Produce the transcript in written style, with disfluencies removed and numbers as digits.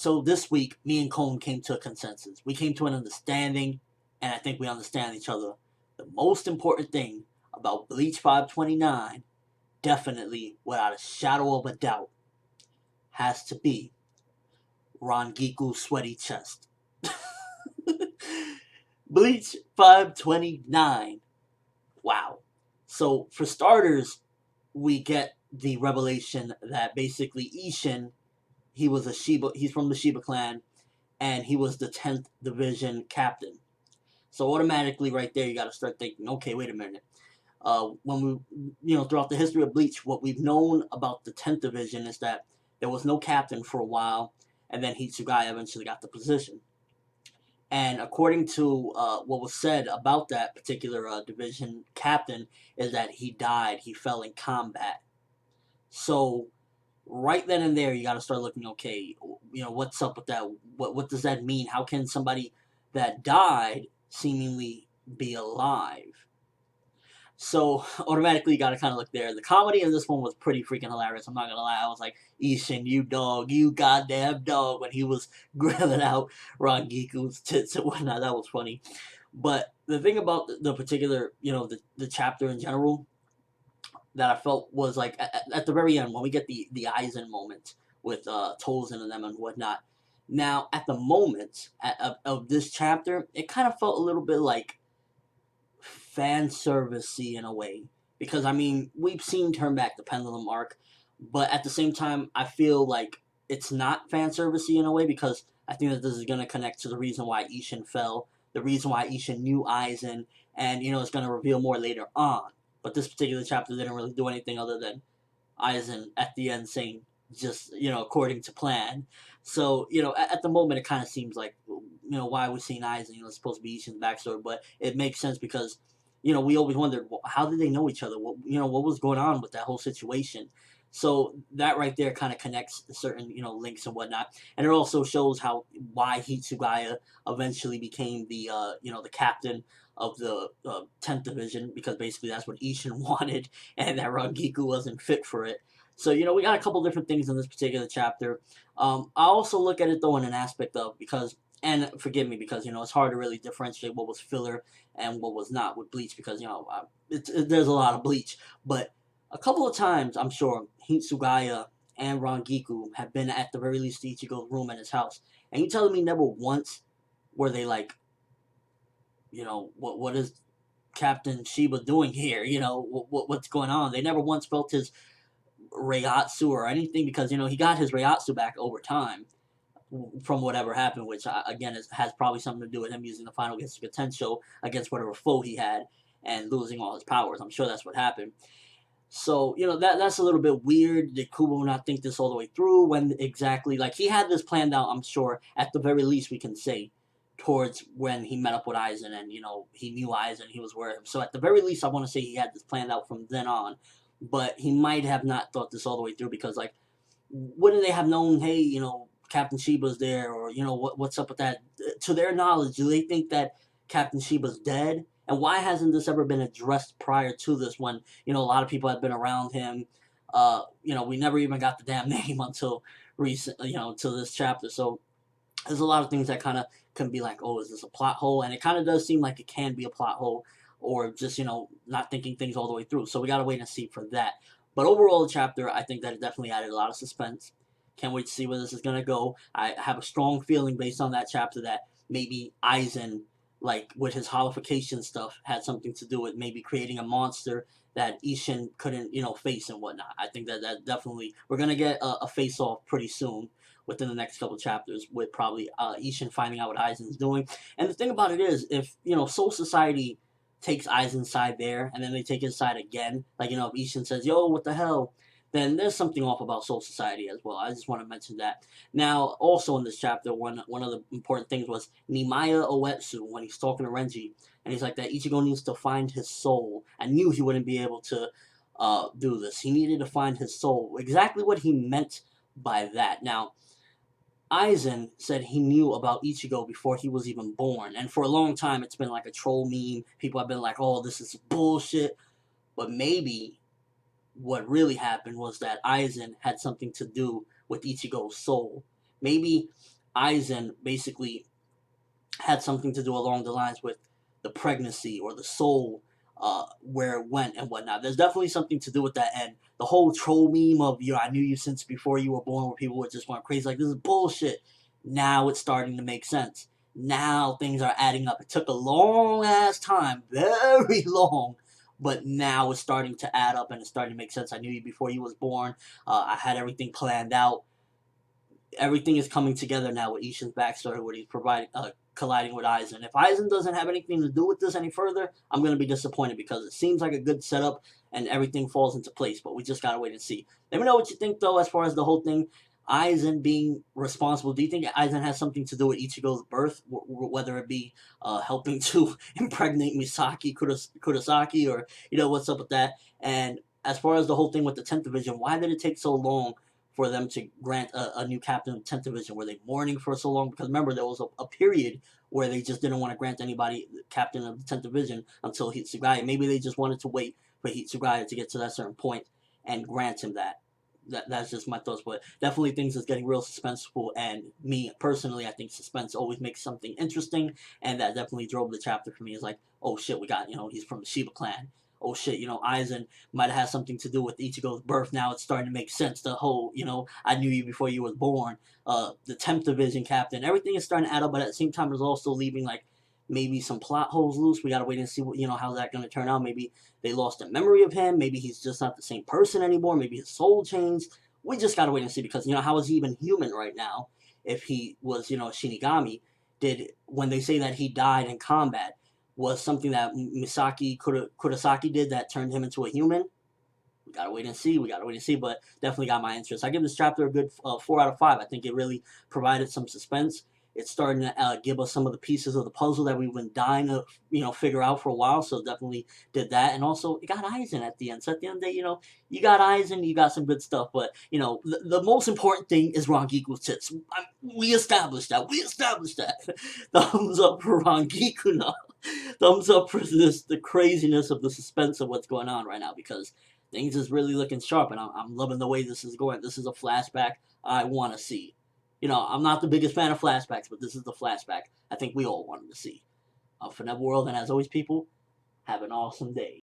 So this week, me and Cone came to a consensus. We came to an understanding, and I think we understand each other. The most important thing about Bleach 529, definitely, without a shadow of a doubt, has to be Rangiku's sweaty chest. Bleach 529. Wow. So, for starters, we get the revelation that basically Isshin, he's from the Shiba clan, and he was the 10th division captain. So automatically right there you got to start thinking, okay, wait a minute. When throughout the history of Bleach, what we've known about the 10th division is that there was no captain for a while, and then Hitsugaya eventually got the position. And according to what was said about that particular division captain, is that he died. He fell in combat. So right then and there, you got to start looking. Okay, what's up with that? What does that mean? How can somebody that died seemingly be alive? So automatically, you got to kind of look there. The comedy in this one was pretty freaking hilarious. I'm not gonna lie. I was like, Isshin, you dog, you goddamn dog, when he was grilling out Rangiku's tits and whatnot. That was funny. But the thing about the particular, the chapter in general, that I felt was like at the very end when we get the Aizen moment with Tozen and them and whatnot. Now at the moment of this chapter, it kind of felt a little bit like fan servicey in a way, because I mean we've seen Turn Back the Pendulum arc, but at the same time I feel like it's not fan servicey in a way, because I think that this is gonna connect to the reason why Isshin fell, the reason why Isshin knew Aizen, and it's gonna reveal more later on. But this particular chapter didn't really do anything other than Aizen at the end saying just, according to plan. So, at the moment it kind of seems like, why we're seeing Aizen, it's supposed to be Isshin's backstory, but it makes sense because, we always wondered, well, how did they know each other? What was going on with that whole situation? So that right there kind of connects certain, links and whatnot. And it also shows why Hitsugaya eventually became the, the captain of the 10th division, because basically that's what Isshin wanted, and that Rangiku wasn't fit for it. So, we got a couple different things in this particular chapter. I also look at it, though, in an aspect of, and forgive me, because, it's hard to really differentiate what was filler and what was not with Bleach, because, there's a lot of Bleach. But a couple of times, I'm sure, Hitsugaya and Rangiku have been at the very least Ichigo's room in his house. And you telling me never once were they like, what is Captain Shiba doing here? What's going on? They never once felt his Reiatsu or anything, because he got his Reiatsu back over time from whatever happened, which again has probably something to do with him using the final Getsuga Tensho against whatever foe he had and losing all his powers. I'm sure that's what happened. So, that's a little bit weird. Did Kubo not think this all the way through when exactly, like, he had this planned out, I'm sure, at the very least we can say, towards when he met up with Aizen and, he knew Aizen, he was aware of him. So at the very least, I want to say he had this planned out from then on. But he might have not thought this all the way through, because, like, wouldn't they have known, hey, Captain Shiba's there, or, what's up with that? To their knowledge, do they think that Captain Shiba's dead? And why hasn't this ever been addressed prior to this, when, a lot of people have been around him? We never even got the damn name until until this chapter. So there's a lot of things that kind of can be like, oh, is this a plot hole? And it kind of does seem like it can be a plot hole, or just, not thinking things all the way through. So we got to wait and see for that. But overall, the chapter, I think that it definitely added a lot of suspense. Can't wait to see where this is going to go. I have a strong feeling based on that chapter that maybe Aizen, like with his holification stuff, had something to do with maybe creating a monster that Isshin couldn't, face and whatnot. I think that definitely, we're going to get a face-off pretty soon within the next couple chapters, with probably Isshin finding out what Aizen's doing. And the thing about it is, if, Soul Society takes Aizen's side there, and then they take his side again, like, if Isshin says, yo, what the hell, then there's something off about Soul Society as well. I just want to mention that. Now, also in this chapter, one of the important things was Nimaya Oetsu, when he's talking to Renji, and he's like that Ichigo needs to find his soul. I knew he wouldn't be able to do this. He needed to find his soul. Exactly what he meant by that. Now, Aizen said he knew about Ichigo before he was even born, and for a long time it's been like a troll meme. People have been like, oh, this is bullshit. But maybe what really happened was that Aizen had something to do with Ichigo's soul. Maybe Aizen basically had something to do along the lines with the pregnancy or the soul, where it went and whatnot. There's definitely something to do with that. And the whole troll meme of, I knew you since before you were born, where people were just going crazy like, this is bullshit. Now it's starting to make sense. Now things are adding up. It took a long ass time, very long, but now it's starting to add up and it's starting to make sense. I knew you before you was born. I had everything planned out. Everything is coming together now with Isshin's backstory, where he's colliding with Aizen. If Aizen doesn't have anything to do with this any further, I'm going to be disappointed, because it seems like a good setup and everything falls into place, but we just got to wait and see. Let me know what you think, though, as far as the whole thing. Aizen being responsible. Do you think Aizen has something to do with Ichigo's birth, whether it be helping to impregnate Misaki Kurosaki, or, what's up with that? And as far as the whole thing with the 10th Division, why did it take so long for them to grant a new captain of 10th Division? Were they mourning for so long? Because remember, there was a period where they just didn't want to grant anybody captain of the 10th Division until Hitsugaya. Maybe they just wanted to wait for Hitsugaya to get to that certain point and grant him that. That's just my thoughts, but definitely things is getting real suspenseful, and me personally, I think suspense always makes something interesting, and that definitely drove the chapter for me. It's like, oh shit, we got, he's from the Shiba clan. Oh shit, Aizen might have had something to do with Ichigo's birth. Now it's starting to make sense. The whole, I knew you before you was born. The 10th Division captain, everything is starting to add up, but at the same time, it's also leaving like maybe some plot holes loose. We gotta wait and see what, how's that gonna turn out. Maybe they lost a memory of him. Maybe he's just not the same person anymore. Maybe his soul changed. We just gotta wait and see, because how is he even human right now if he was, Shinigami? When they say that he died in combat, was something that Misaki Kurosaki did that turned him into a human? We gotta wait and see. But definitely got my interest. I give this chapter a good 4 out of 5. I think it really provided some suspense. It's starting to give us some of the pieces of the puzzle that we've been dying to, figure out for a while. So definitely did that. And also, it got Aizen at the end. So at the end of the day, you got Aizen, you got some good stuff. But, the most important thing is Rangiku's tits. We established that. Thumbs up for Rangiku. Thumbs up for the craziness of the suspense of what's going on right now, because things is really looking sharp, and I'm loving the way this is going. This is a flashback I want to see. I'm not the biggest fan of flashbacks, but this is the flashback I think we all wanted to see. ForneverWorld, and as always, people, have an awesome day.